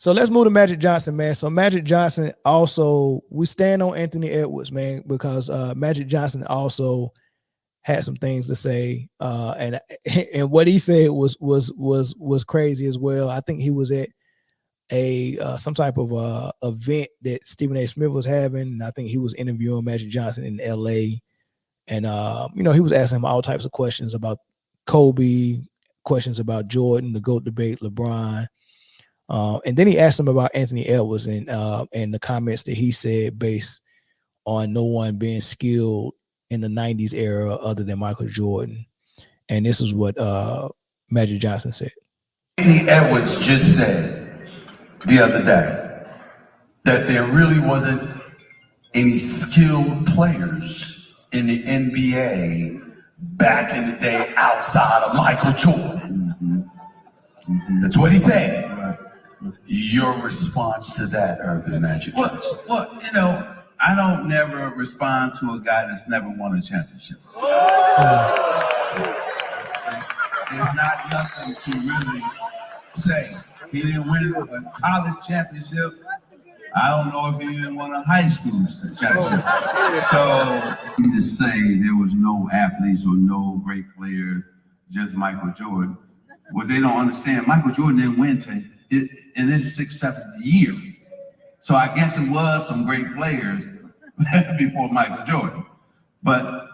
So let's move to Magic Johnson, man. So Magic Johnson also, we stand on Anthony Edwards, man, because Magic Johnson also had some things to say, and what he said was crazy as well. I think he was at a some type of event that Stephen A. Smith was having, and I think he was interviewing Magic Johnson in L.A. And he was asking him all types of questions about Kobe, questions about Jordan, the GOAT debate, LeBron. And then he asked him about Anthony Edwards and the comments that he said based on no one being skilled in the 90s era other than Michael Jordan. And this is what Magic Johnson said. Anthony Edwards just said the other day that there really wasn't any skilled players in the NBA back in the day outside of Michael Jordan. That's what he said. Your response to that, Earvin Magic Johnson? Well, I don't never respond to a guy that's never won a championship. There's not nothing to really say. He didn't win a college championship. I don't know if he even won a high school championship. So you just say there was no athletes or no great players, just Michael Jordan. What they don't understand, Michael Jordan didn't win in his 6th, 7th year. So I guess it was some great players before Michael Jordan. But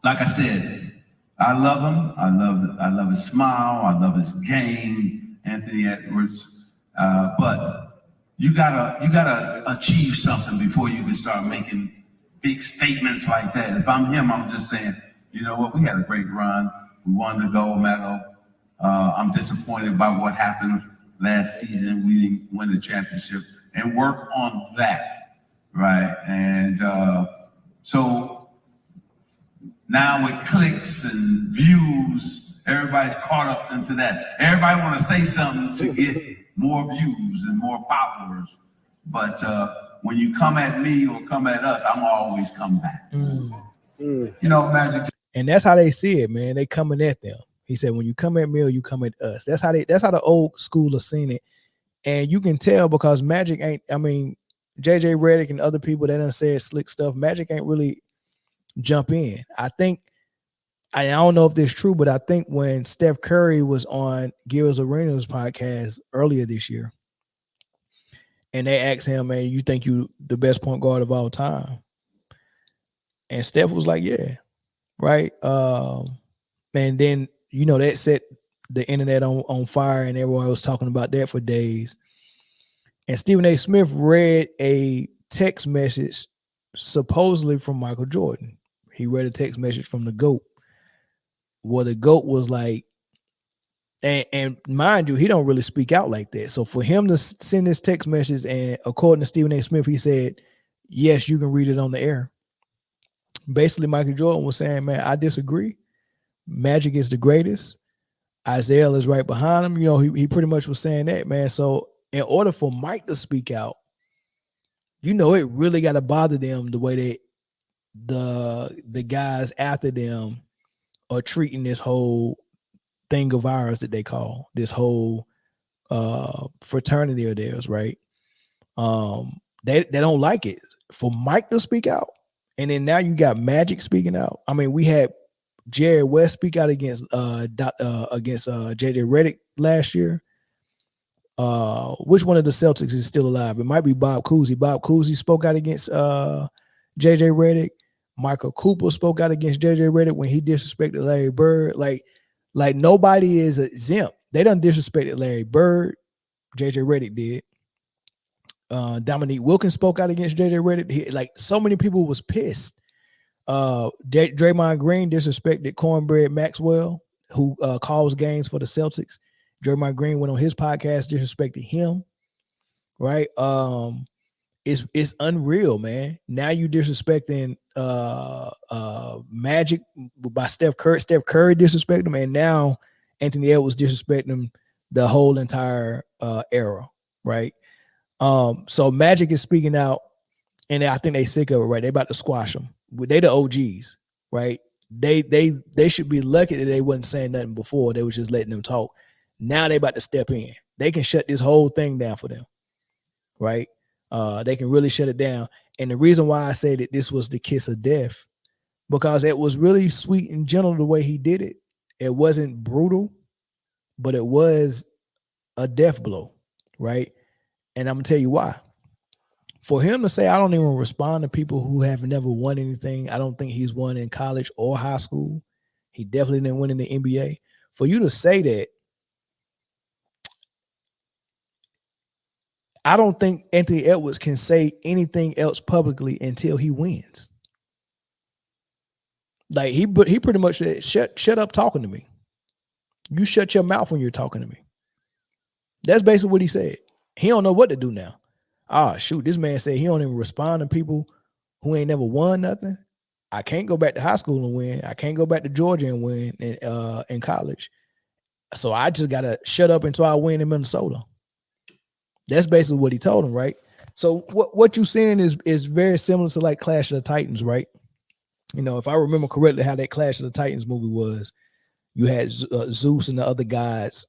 like I said, I love him. I love his smile. I love his game, Anthony Edwards. But you gotta achieve something before you can start making big statements like that. If I'm him, I'm just saying, you know what? We had a great run. We won the gold medal. I'm disappointed by what happened last season. We didn't win the championship, and work on that, right? And so now with clicks and views, everybody's caught up into that. Everybody want to say something to get more views and more followers. But when you come at me or come at us, I'm always come back. Magic. And that's how they see it, man. They coming at them. He said, when you come at me or you come at us. That's how the old school have seen it. And you can tell because Magic ain't, JJ Redick and other people that done said slick stuff, Magic ain't really jump in. I don't know if this is true, but I think when Steph Curry was on Gil's Arenas podcast earlier this year, and they asked him, man, you think you the best point guard of all time? And Steph was like, yeah, right. And then, that set the internet on fire, and everyone was talking about that for days. And Stephen A. Smith read a text message supposedly from Michael Jordan. He read a text message from the GOAT. Well, the GOAT was like, and mind you, he don't really speak out like that. So for him to send this text message, and according to Stephen A. Smith, he said, yes, you can read it on the air. Basically, Michael Jordan was saying, man, I disagree. Magic is the greatest. Isaiah is right behind him. He pretty much was saying that, man. So in order for Mike to speak out, it really got to bother them the way that the guys after them are treating this whole thing of ours that they call this whole fraternity of theirs, right? They don't like it for Mike to speak out. And then now you got Magic speaking out. We had Jerry West speak out against JJ Redick last year. Which one of the Celtics is still alive? It might be Bob Cousy. Bob Cousy spoke out against JJ Redick. Michael Cooper spoke out against JJ Redick when he disrespected Larry Bird. Like nobody is exempt. They done disrespected Larry Bird. JJ Redick did. Dominique Wilkins spoke out against JJ Redick. So many people was pissed. Draymond Green disrespected Cornbread Maxwell, who calls games for the Celtics. Draymond Green went on his podcast, disrespected him. Right? It's unreal, man. Now you disrespecting Magic by Steph Curry. Steph Curry disrespected him, and now Anthony Edwards disrespecting him the whole entire era, right? So Magic is speaking out, and I think they sick of it, right? They about to squash him. They the OGs, right? They should be lucky that they wasn't saying nothing before. They was just letting them talk. Now they about to step in. they can shut this whole thing down for them, right? They can really shut it down. And the reason why I say that this was the kiss of death, because it was really sweet and gentle the way he did it. It wasn't brutal, but it was a death blow, right? And I'm gonna tell you why. For him to say, I don't even respond to people who have never won anything. I don't think he's won in college or high school. He definitely didn't win in the NBA. For you to say that, I don't think Anthony Edwards can say anything else publicly until he wins. Like he pretty much said, shut up talking to me. You shut your mouth when you're talking to me. That's basically what he said. He don't know what to do now. Shoot, this man said he don't even respond to people who ain't never won nothing. I can't go back to high school and win. I can't go back to Georgia and win in college. So I just got to shut up until I win in Minnesota. That's basically what he told him, right? So what you're seeing is very similar to like Clash of the Titans, right? You know, if I remember correctly how that Clash of the Titans movie was, you had Zeus and the other guys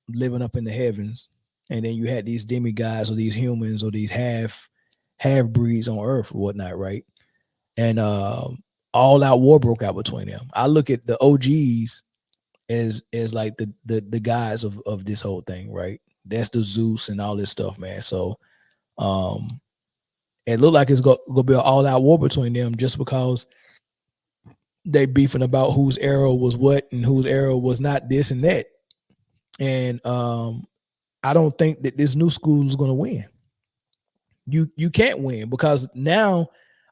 living up in the heavens, and then you had these demigods or these humans or these half breeds on Earth or whatnot, right? And all out war broke out between them. I look at the OGs as like the guys of this whole thing, right? That's the Zeus and all this stuff, man. So it looked like it's gonna be an all out war between them just because they beefing about whose arrow was what and whose arrow was not this and that. And I don't think that this new school is going to win. You can't win because now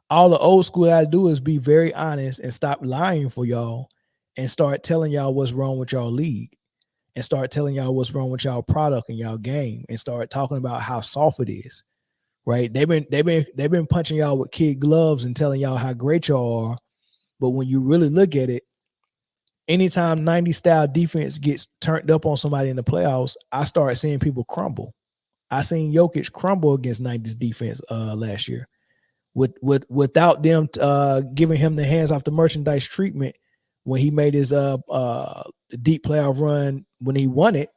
all the old school got to do is be very honest and stop lying for y'all and start telling y'all what's wrong with y'all league and start telling y'all what's wrong with y'all product and y'all game and start talking about how soft it is, right? They've been punching y'all with kid gloves and telling y'all how great y'all are. But when you really look at it, anytime 90s style defense gets turned up on somebody in the playoffs, I start seeing people crumble. I seen Jokic crumble against 90s defense last year without them giving him the hands off the merchandise treatment when he made his deep playoff run when he won it,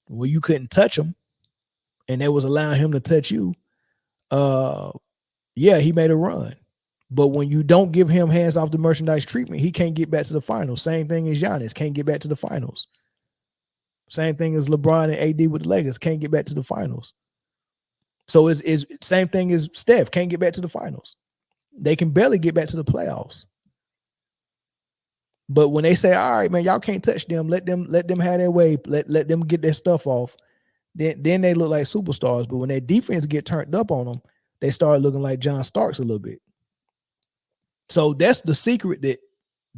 where you couldn't touch him and they was allowing him to touch you. Yeah, he made a run. But when you don't give him hands off the merchandise treatment, he can't get back to the finals. Same thing as Giannis, can't get back to the finals. Same thing as LeBron and AD with the Lakers, can't get back to the finals. So it's same thing as Steph, can't get back to the finals. They can barely get back to the playoffs. But when they say, all right, man, y'all can't touch them, let them have their way, let them get their stuff off, then they look like superstars. But when their defense get turned up on them, they start looking like John Starks a little bit. So that's the secret that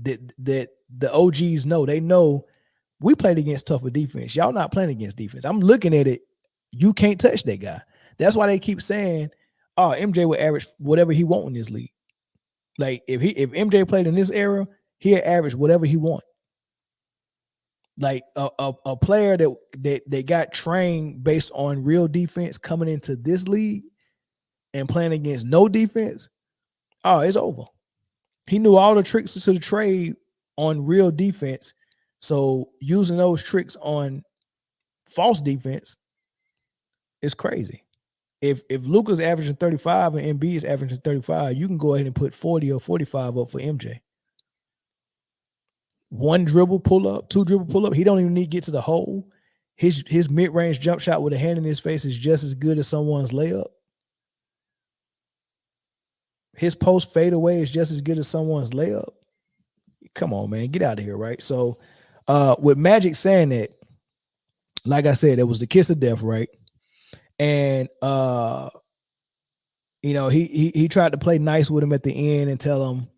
the OGs know. They know we played against tougher defense. Y'all not playing against defense. I'm looking at it. You can't touch that guy. That's why they keep saying, oh, MJ will average whatever he want in this league. Like if MJ played in this era, he'll average whatever he want. Like a player that got trained based on real defense coming into this league and playing against no defense, oh, it's over. He knew all the tricks to the trade on real defense. So using those tricks on false defense is crazy. If Luka's averaging 35 and Embiid is averaging 35, you can go ahead and put 40 or 45 up for MJ. One dribble pull up, two dribble pull up. He don't even need to get to the hole. His mid-range jump shot with a hand in his face is just as good as someone's layup. His post fadeaway is just as good as someone's layup. Come on, man, get out of here, right? So with Magic saying that, like I said, it was the kiss of death, right? And you know, he tried to play nice with him at the end and tell him,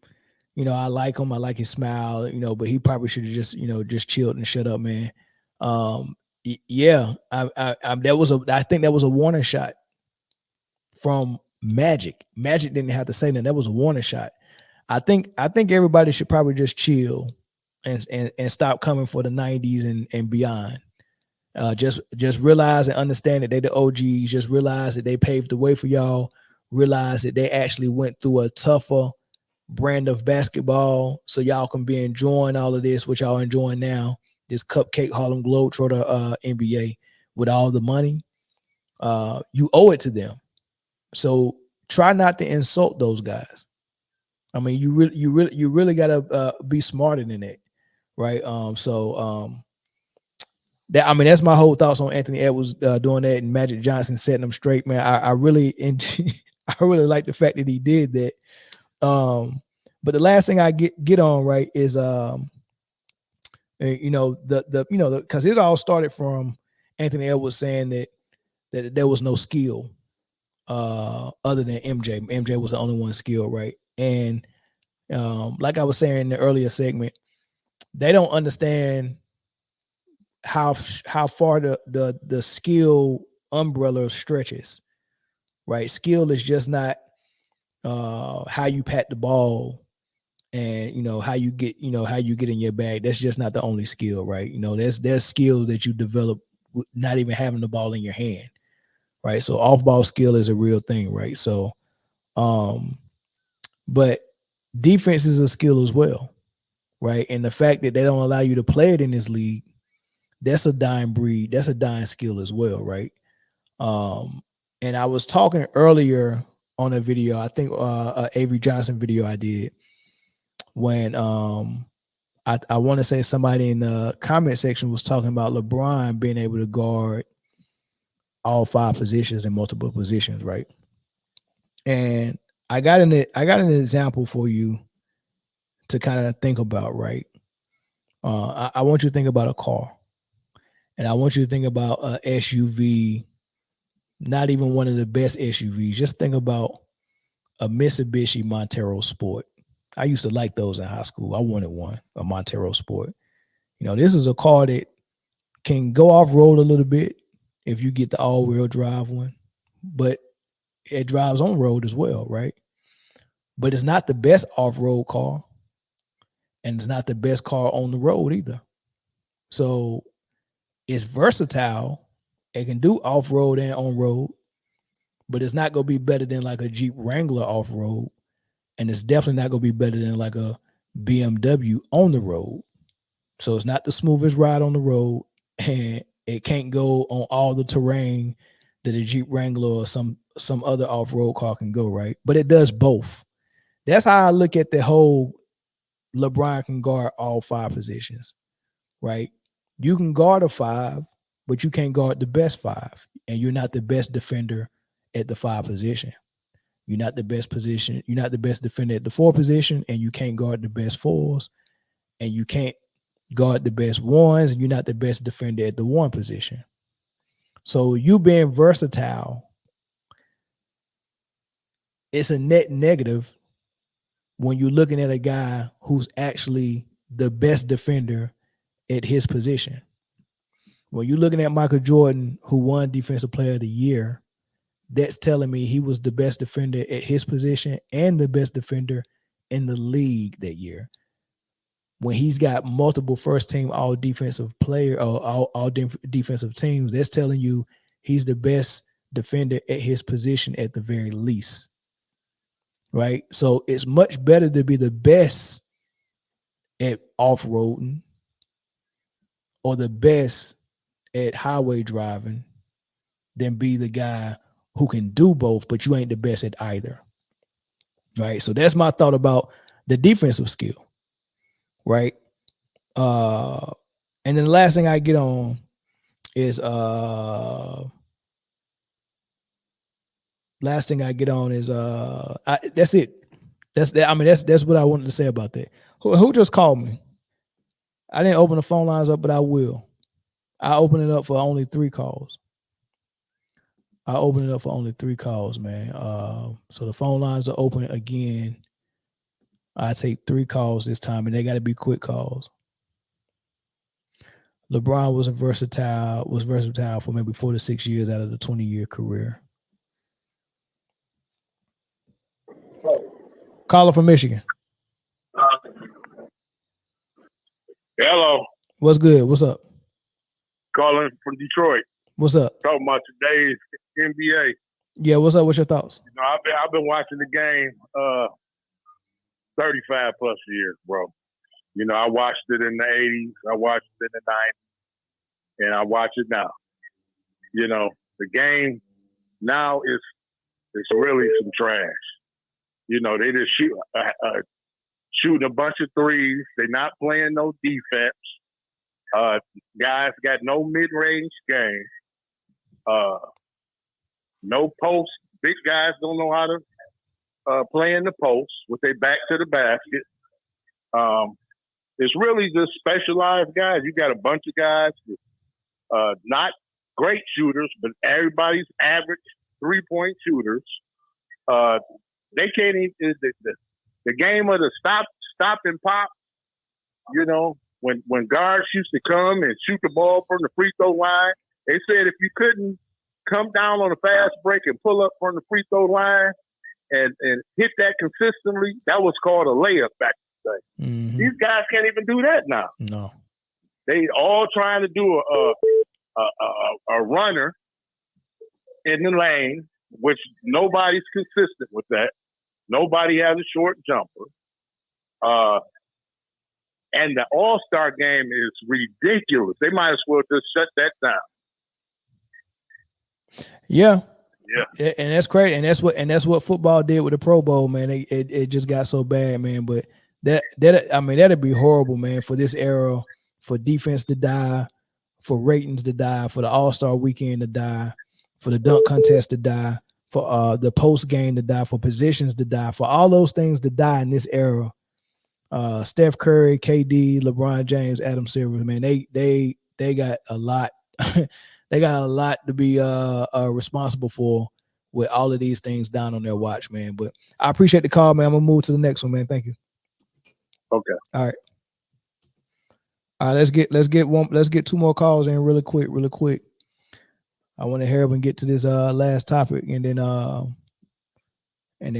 you know, I like him, I like his smile, you know, but he probably should have just, you know, just chilled and shut up, man. Yeah, I think that was a warning shot from Magic. Magic didn't have to say that. That was a warning shot. I think everybody should probably just chill and stop coming for the 90s and beyond. Just realize and understand that they're the OGs. Just realize that they paved the way for y'all. Realize that they actually went through a tougher brand of basketball, so y'all can be enjoying all of this, what y'all enjoying now. This cupcake Harlem Globetrotter NBA. with all the money, you owe it to them. So try not to insult those guys. I mean, you really gotta be smarter than that, right? That's my whole thoughts on Anthony Edwards doing that and Magic Johnson setting them straight, man. I really I really like the fact that he did that. But the last thing I get on, right, is because it all started from Anthony Edwards saying that there was no skill other than MJ. MJ was the only one skilled, right? And like I was saying in the earlier segment, they don't understand how far the skill umbrella stretches, right? Skill is just not how you pat the ball and how you get in your bag. That's just not the only skill, right? There's skill that you develop not even having the ball in your hand, right? So off ball skill is a real thing, right? So but defense is a skill as well, right? And the fact that they don't allow you to play it in this league, that's a dying breed. That's a dying skill as well, right? And I was talking earlier on a video, I think Avery Johnson video I did, when I want to say somebody in the comment section was talking about LeBron being able to guard all 5 positions and multiple positions, right? And I got an example for you to kind of think about, right? I want you to think about a car. And I want you to think about a SUV, not even one of the best SUVs. Just think about a Mitsubishi Montero Sport. I used to like those in high school. I wanted one, a Montero Sport. This is a car that can go off-road a little bit if you get the all-wheel drive one, but it drives on road as well, right? But it's not the best off-road car, and it's not the best car on the road either. So it's versatile. It can do off-road and on-road, but it's not going to be better than like a Jeep Wrangler off-road, and it's definitely not going to be better than like a BMW on the road. So it's not the smoothest ride on the road, and it can't go on all the terrain that a Jeep Wrangler or some other off-road car can go, right? But it does both. That's how I look at the whole LeBron can guard all 5 positions, right? You can guard a 5, but you can't guard the best 5, and you're not the best defender at the 5 position. You're not the best position. You're not the best defender at the 4 position, and you can't guard the best 4s, and you can't guard the best 1s, and you're not the best defender at the 1 position. So you being versatile, it's a net negative when you're looking at a guy who's actually the best defender at his position. When you're looking at Michael Jordan, who won Defensive Player of the Year, that's telling me he was the best defender at his position and the best defender in the league that year. When he's got multiple first team all defensive player or all defensive teams, that's telling you he's the best defender at his position at the very least. Right? So it's much better to be the best at off-roading or the best at highway driving than be the guy who can do both, but you ain't the best at either. Right? So that's my thought about the defensive skill. Right? And then the last thing I get on is that's it. That's what I wanted to say about that. Who just called me? I didn't open the phone lines up, but I will. I open it up for only 3 calls. Man. So the phone lines are open again. I take 3 calls this time, and they got to be quick calls. LeBron was versatile for maybe 4 to 6 years out of the 20-year career. Caller from Michigan. Hello. What's good? What's up? Calling from Detroit. What's up? Talking about today's NBA. Yeah, what's up? What's your thoughts? I've been watching the game 35 plus years, bro. I watched it in the 80s, I watched it in the 90s, and I watch it now. You know, the game now is really some trash. You know, they just shooting a bunch of threes. They're not playing no defense. Guys got no mid-range game. No post. Big guys don't know how to play in the post with their back to the basket. It's really just specialized guys. You got a bunch of guys with, not great shooters, but everybody's average 3-point shooters. They can't even the game of the stop and pop. You know, when guards used to come and shoot the ball from the free throw line, they said if you couldn't come down on a fast break and pull up from the free throw line and hit that consistently, that was called a layup back in the day. Mm-hmm. These guys can't even do that now. No. They all trying to do a runner in the lane, which nobody's consistent with that. Nobody has a short jumper. And the All-Star game is ridiculous. They might as well just shut that down. Yeah. Yeah. And that's crazy. And that's what football did with the Pro Bowl, man. It just got so bad, man. But that'd be horrible, man, for this era, for defense to die, for ratings to die, for the All-Star weekend to die, for the dunk contest to die, for the post game to die, for positions to die, for all those things to die in this era. Steph Curry, KD, LeBron James, Adam Silver, man, they got a lot. They got a lot to be responsible for with all of these things down on their watch, man. But I appreciate the call, man. I'm gonna move to the next one, man. Thank you. Okay. All right. Let's get two more calls in really quick. I want to hurry up and get to this last topic, and then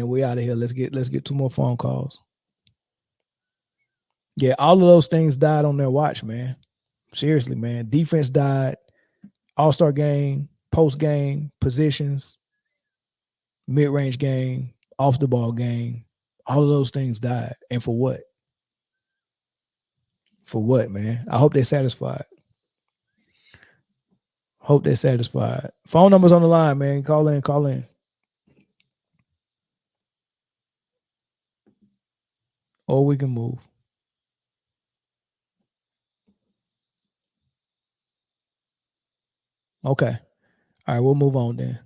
we out of here. Let's get two more phone calls. Yeah, all of those things died on their watch, man. Seriously, man. Defense died, All-Star game, post game, positions, mid-range game, off the ball game. All of those things died. And for what? For what, man? I hope they're satisfied. Phone number's on the line, man. Call in. Or we can move. Okay. All right, we'll move on then.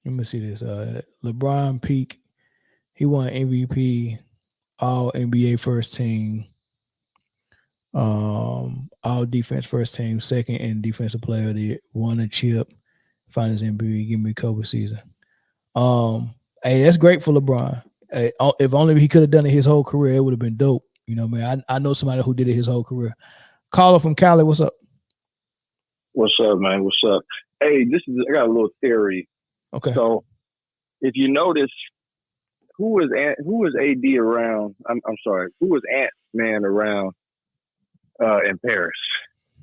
Let me see this. LeBron peak. He won MVP, all NBA first team, all defense first team, second in defensive player of the year, won a chip, finals MVP, give me Kobe season. Hey, that's great for LeBron. Hey, if only he could have done it his whole career, it would have been dope. You know, man. I know somebody who did it his whole career. Caller from Cali, what's up? What's up, man? What's up? Hey, I got a little theory. Okay. So, if you notice, who was AD around? I'm sorry. Who was Ant-Man around in Paris?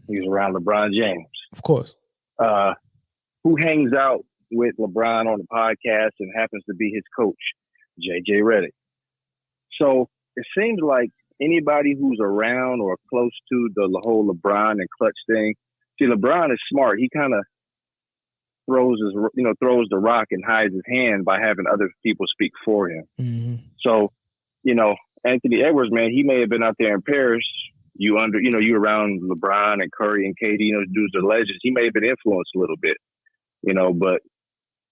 He was around LeBron James. Of course. Who hangs out with LeBron on the podcast and happens to be his coach? JJ Redick. So it seems like anybody who's around or close to the whole LeBron and clutch thing. See, LeBron is smart. He kind of throws the rock and hides his hand by having other people speak for him. Mm-hmm. So, Anthony Edwards, man, he may have been out there in Paris. You around LeBron and Curry and KD, dudes are legends. He may have been influenced a little bit, but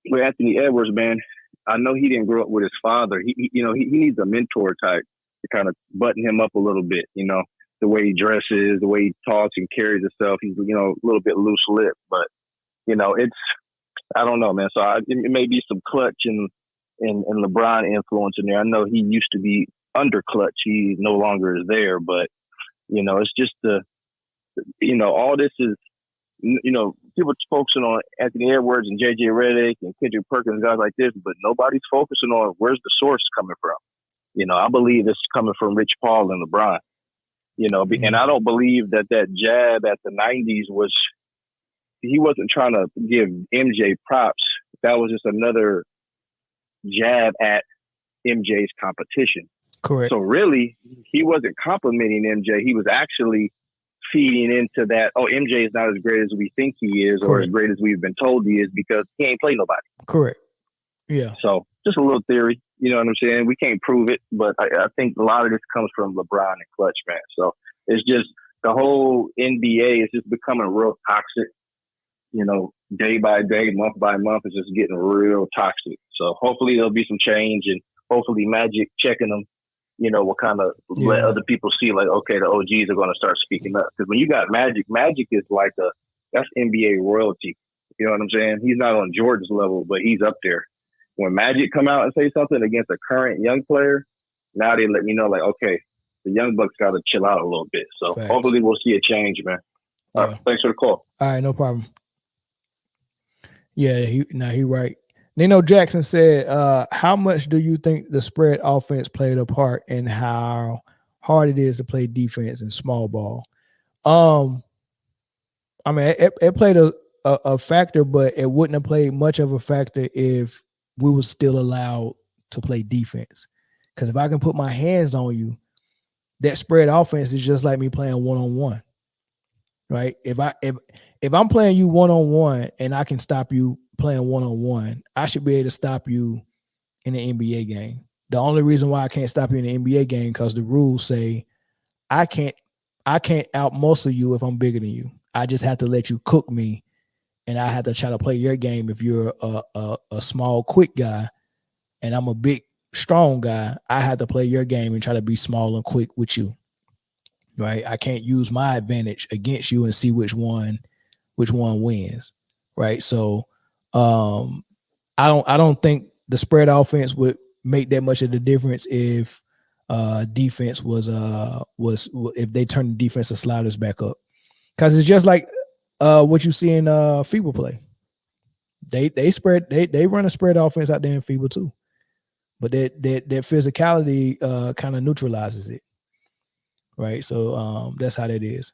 with Anthony Edwards, man, I know he didn't grow up with his father. He needs a mentor type to kind of button him up a little bit, the way he dresses, the way he talks and carries himself. He's, a little bit loose lipped, but, I don't know, man. So it may be some clutch and LeBron influence in there. I know he used to be under clutch. He no longer is there, but, it's just all this is, people focusing on Anthony Edwards and JJ Redick and Kendrick Perkins, guys like this, but nobody's focusing on where's the source coming from. I believe it's coming from Rich Paul and LeBron, and I don't believe that jab at the 90s he wasn't trying to give MJ props. That was just another jab at MJ's competition. Correct. So really, he wasn't complimenting MJ. He was actually feeding into that. Oh, MJ is not as great as we think he is, or as great as we've been told he is, because he ain't played nobody. Correct. Yeah. So just a little theory. You know what I'm saying? We can't prove it, but I think a lot of this comes from LeBron and Clutch, man. So it's just the whole NBA is just becoming real toxic. You know, day by day, month by month, it's just getting real toxic. So hopefully there'll be some change, and hopefully Magic checking them, you know, will kind of let other people see, like, okay, the OGs are going to start speaking up. Because when you got Magic is like that's NBA royalty. You know what I'm saying? He's not on Jordan's level, but he's up there. When Magic come out and say something against a current young player, now they let me know, like, okay, the young bucks got to chill out a little bit. So hopefully we'll see a change, man. All right, thanks for the call. All right, no problem. Yeah, he right. Nino Jackson said, how much do you think the spread offense played a part in how hard it is to play defense in small ball? I mean, it played a factor, but it wouldn't have played much of a factor if we were still allowed to play defense. Because if I can put my hands on you, that spread offense is just like me playing one-on-one, right? If I'm playing you one-on-one and I can stop you playing one-on-one, I should be able to stop you in the NBA game. The only reason why I can't stop you in the NBA game because the rules say I can't out-muscle you if I'm bigger than you. I just have to let you cook me, and I have to try to play your game if you're a small, quick guy, and I'm a big, strong guy. I have to play your game and try to be small and quick with you, right? I can't use my advantage against you and see which one wins, right? So I don't think the spread offense would make that much of the difference if defense was if they turn the defensive sliders back up, because it's just like what you see in FIBA play. They run a spread offense out there in FIBA too, but that physicality kind of neutralizes it, right? So that's how that is.